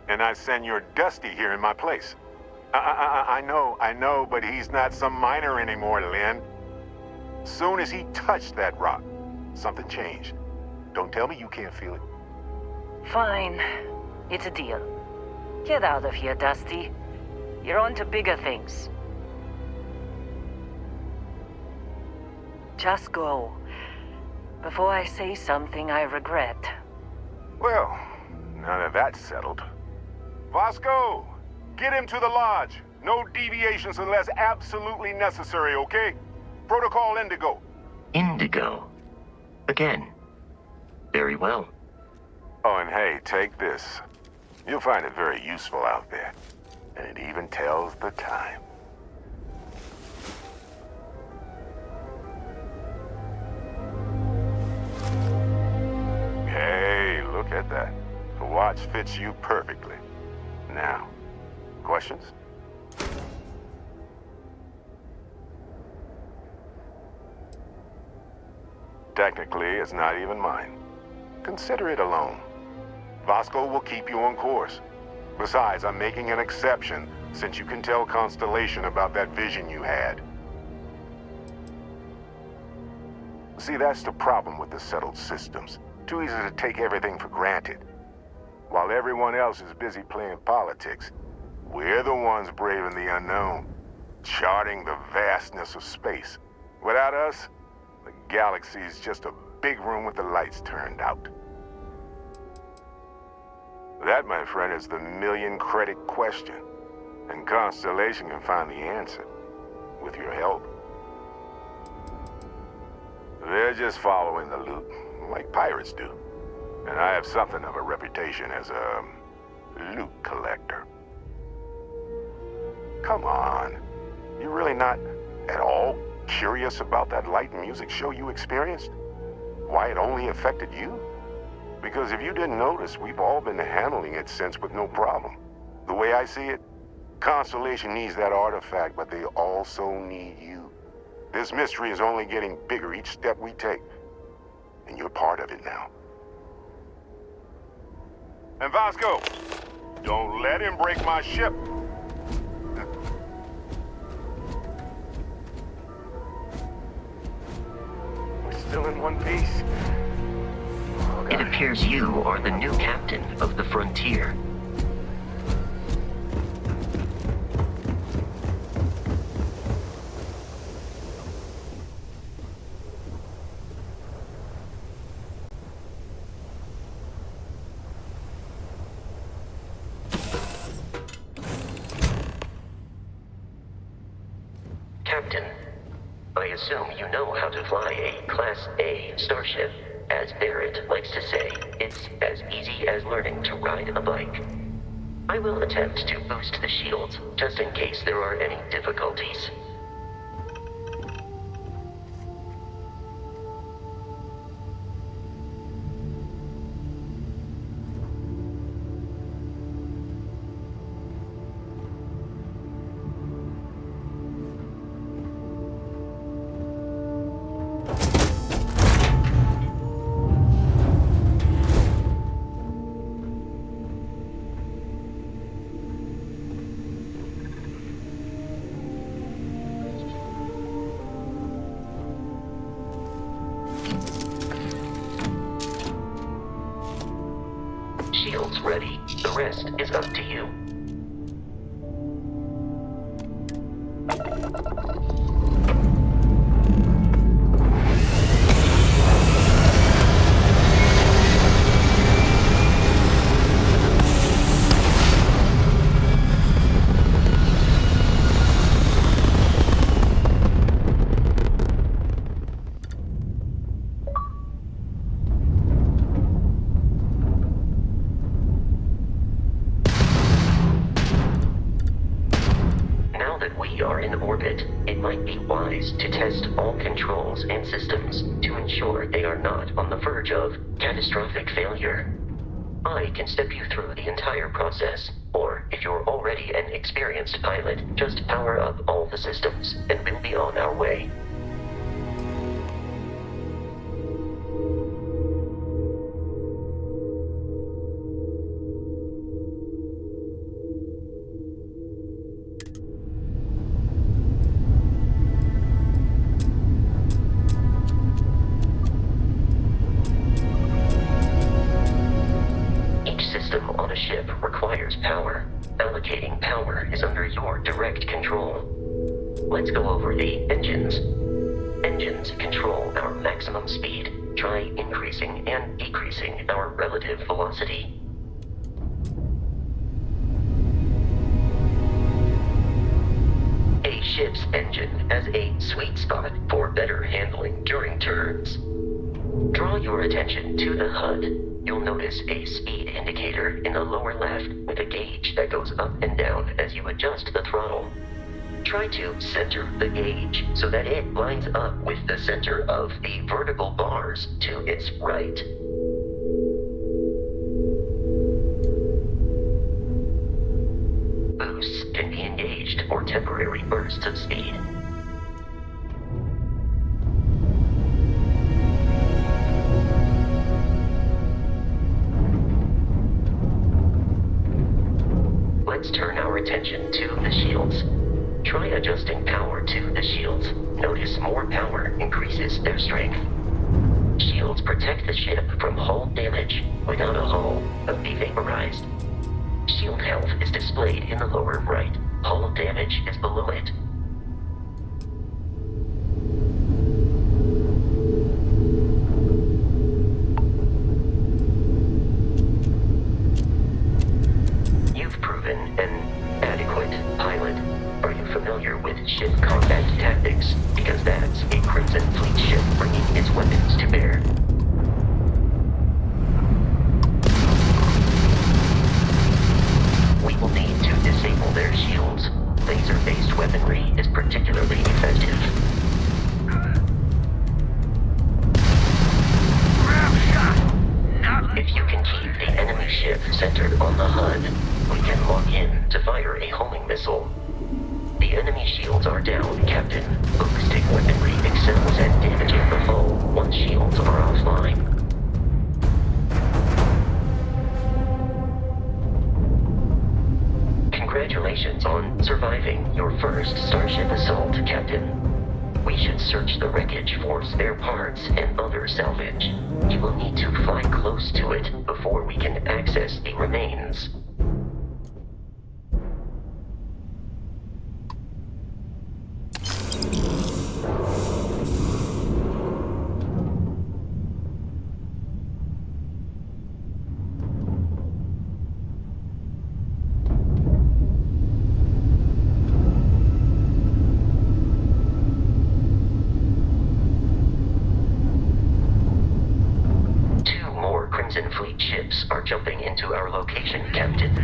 and I send your Dusty here in my place. I know, but he's not some miner anymore, Lynn. Soon as he touched that rock, something changed. Don't tell me you can't feel it. Fine. It's a deal. Get out of here, Dusty. You're on to bigger things. Just go. Before I say something I regret. Well, now that that's settled. Vasco! Get him to the lodge. No deviations unless absolutely necessary, okay? Protocol Indigo. Indigo? Again. Very well. Oh, and hey, take this. You'll find it very useful out there. And it even tells the time. Hey, look at that. The watch fits you perfectly. Now, questions? Technically, it's not even mine. Consider it a loan. Vasco will keep you on course. Besides, I'm making an exception since you can tell Constellation about that vision you had. See, that's the problem with the settled systems. Too easy to take everything for granted. While everyone else is busy playing politics, we're the ones braving the unknown, charting the vastness of space. Without us, the galaxy is just a big room with the lights turned out. That, my friend, is the million-credit question. And Constellation can find the answer, with your help. They're just following the loot, like pirates do. And I have something of a reputation as a loot collector. Come on. You're really not at all curious about that light and music show you experienced? Why it only affected you? Because if you didn't notice, we've all been handling it since with no problem. The way I see it, Constellation needs that artifact, but they also need you. This mystery is only getting bigger each step we take. And you're part of it now. And Vasco, don't let him break my ship. We're still in one piece. Oh, It appears you are the new captain of the Frontier. Captain, I assume you know how to fly a Class A starship. As Barrett likes to say, it's as easy as learning to ride a bike. I will attempt to boost the shields, just in case there are any difficulties. Shields ready. The rest is up to you. Now that we are in orbit, it might be wise to test all controls and systems to ensure they are not on the verge of catastrophic failure. I can step you through the entire process, or if you're already an experienced pilot, just power up all the systems, and we'll be on our way. system on a ship requires power. Allocating power is under your direct control. Let's go over the engines. Engines control our maximum speed. Try increasing and decreasing our relative velocity. A ship's engine has a sweet spot for better handling during turns. Draw your attention to the HUD. You'll notice a speed indicator in the lower left with a gauge that goes up and down as you adjust the throttle. Try to center the gauge so that it lines up with the center of the vertical bars to its right. Boosts can be engaged for temporary bursts of speed. Let's turn our attention to the shields. Try adjusting power to the shields. Notice more power increases their strength. Shields protect the ship from hull damage. Without a hull, it'll be vaporized. Shield health is displayed in the lower right. Hull damage is below it. You've proven an adequate pilot. Are you familiar with ship combat tactics? Because that's a Crimson Fleet ship bringing its weapons to bear. We will need to disable their shields. Laser-based weaponry is particularly effective. If you can keep the enemy ship centered on the HUD, we can lock in to fire a homing missile. The enemy shields are down, Captain. Ballistic weaponry excels at damaging the hull once shields are offline. Congratulations on surviving your first Starship assault, Captain. We should search the wreckage for spare parts and other salvage. You will need to fly close to it before we can access the remains. Crimson Fleet ships are jumping into our location, Captain.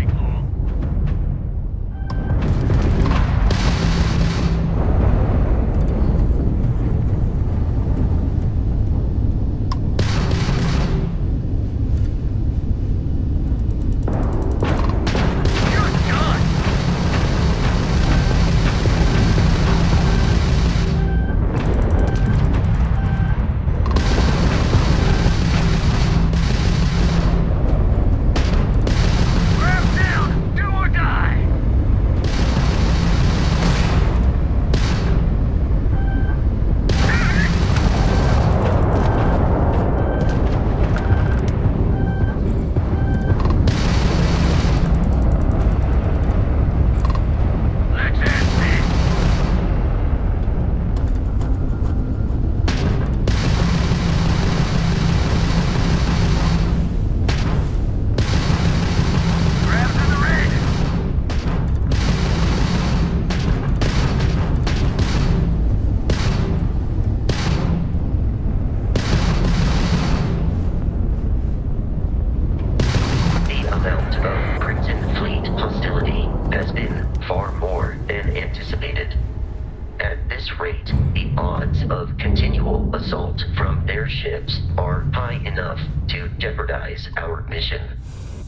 Ships are high enough to jeopardize our mission.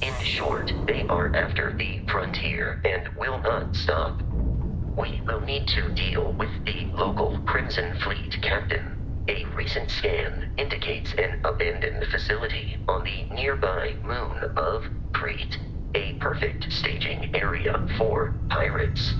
In short, they are after the frontier and will not stop. We will need to deal with the local Crimson Fleet captain. A recent scan indicates an abandoned facility on the nearby moon of Crete, a perfect staging area for pirates.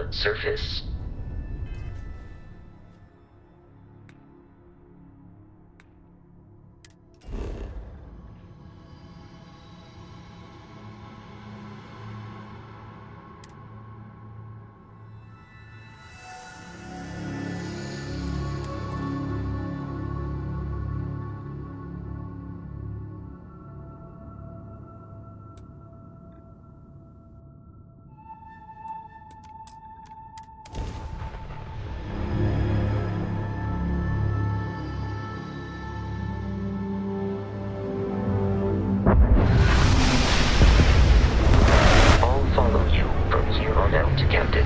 the surface. Captain.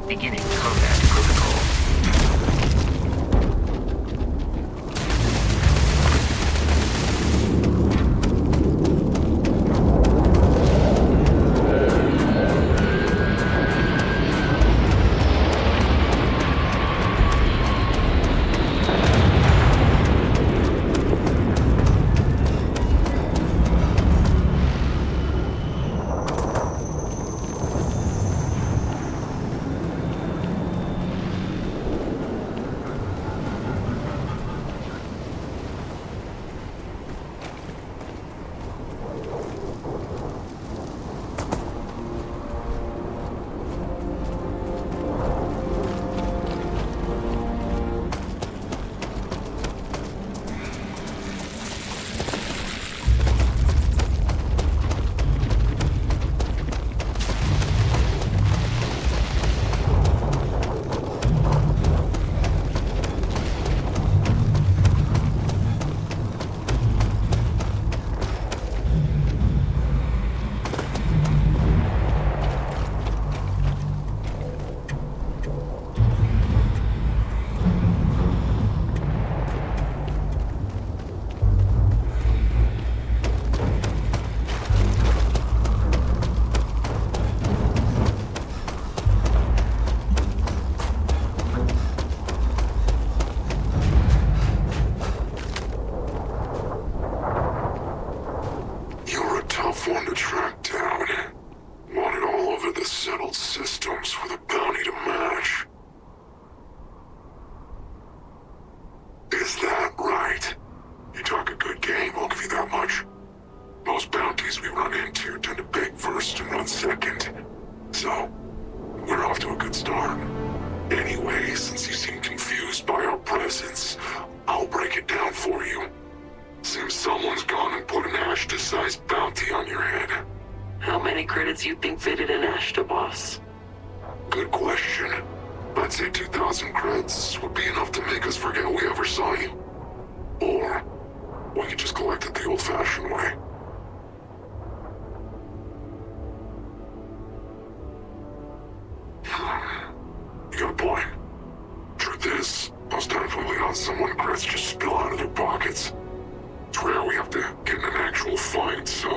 Beginning combat protocol. One to track down. Wanted all over the settled systems with a bounty to match. Is that right? You talk a good game, I'll give you that much. Most bounties we run into tend to beg first and run second. good start. Anyway, since you seem confused by our presence, I'll break it down for you. Seems someone's gone and put an Ashta-sized bounty on your head. How many credits you think fitted in Ashta, boss? Good question. I'd say 2,000 creds would be enough to make us forget we ever saw you. Or we could just collect it the old-fashioned way. You got a point. Truth is, most times when we hunt someone, creds just spill out of their pockets. It's rare we have to get in an actual fight, so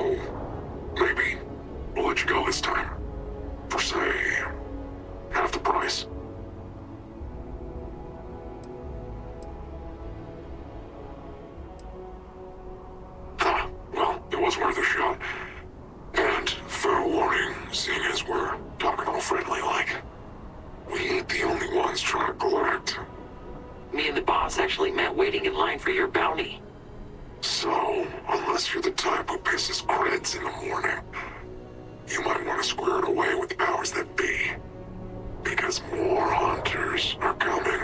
maybe we'll let you go this time. For, say, half the price. Well, it was worth a shot. And, fair warning, seeing as we're talking all friendly like, we ain't the only ones trying to collect. Me and the boss actually met waiting in line for your bounty. So, unless you're the type who pisses creds in the morning, you might want to square it away with the powers that be. Because more hunters are coming.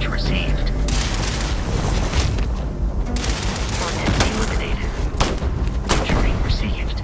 received. Target eliminated. Injury received.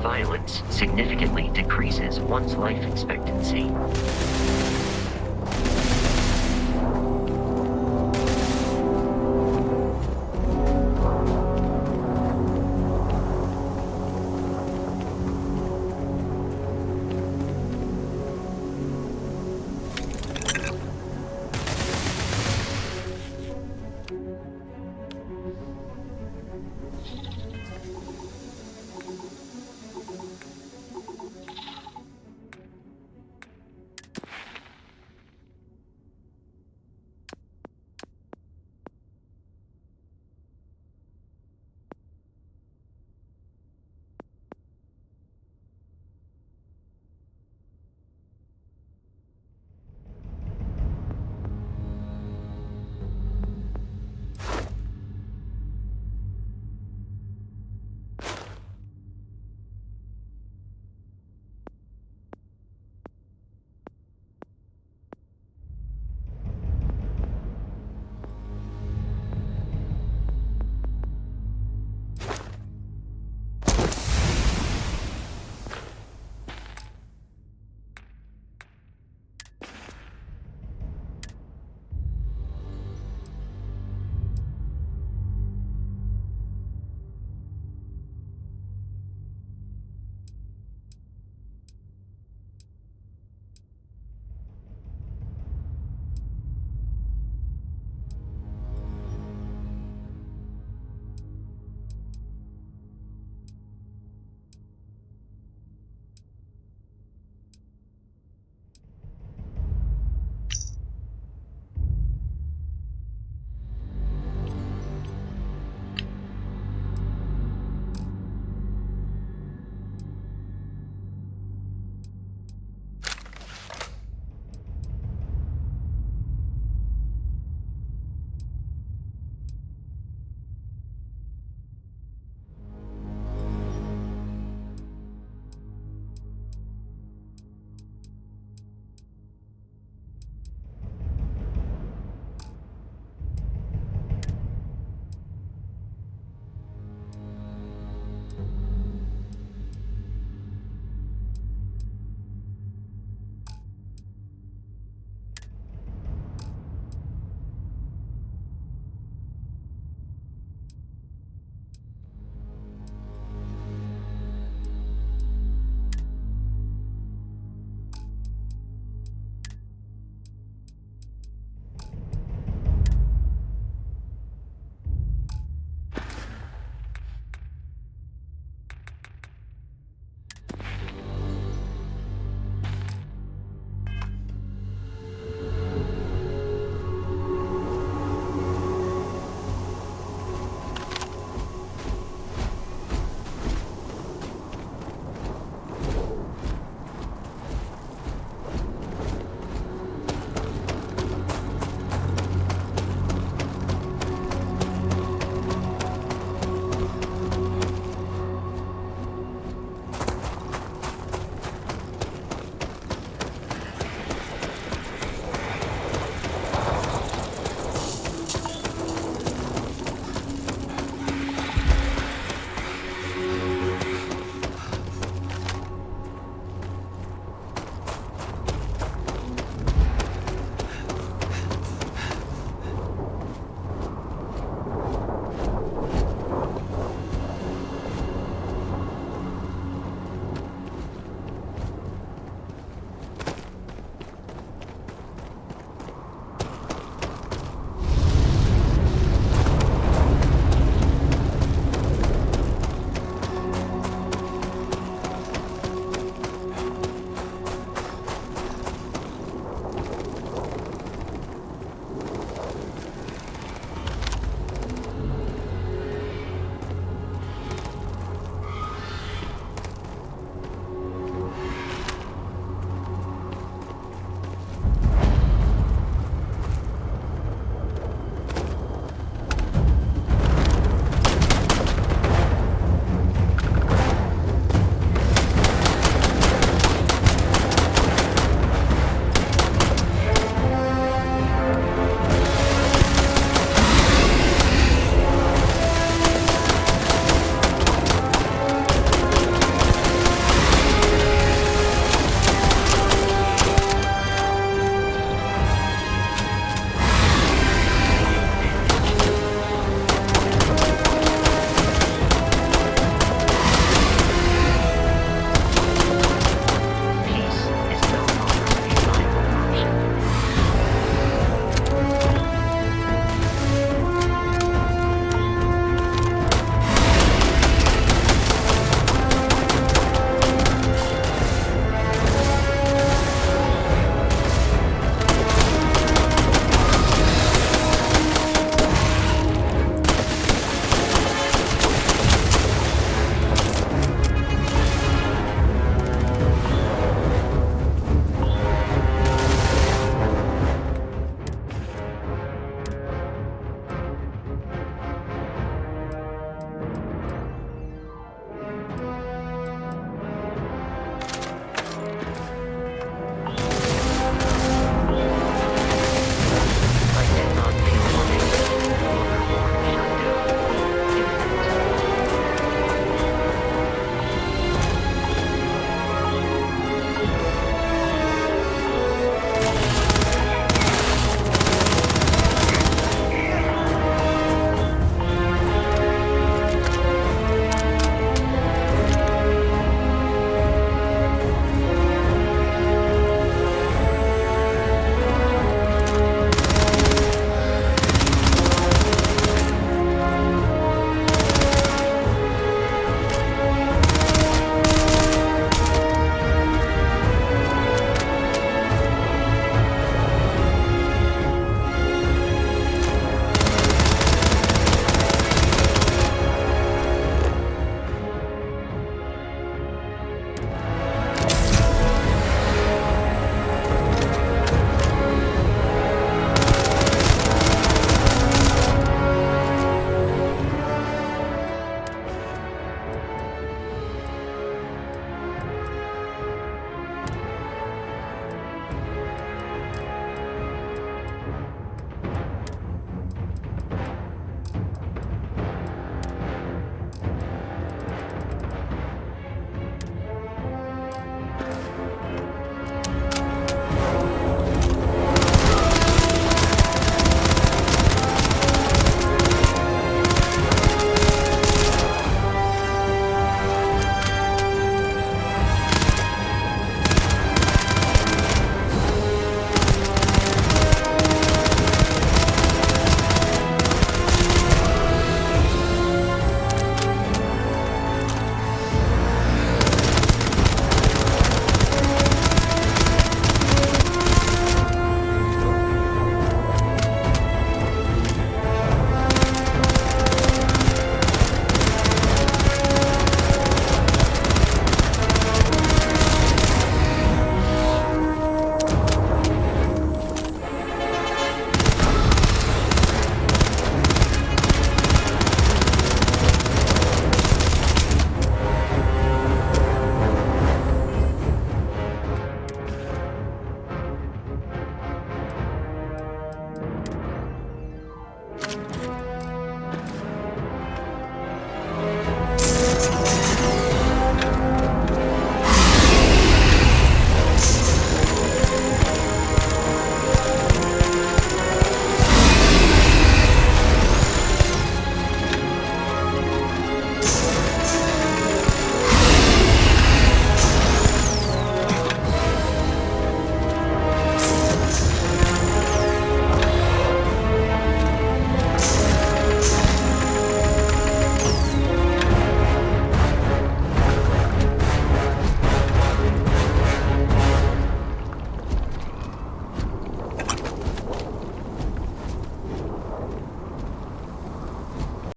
Violence significantly decreases one's life expectancy.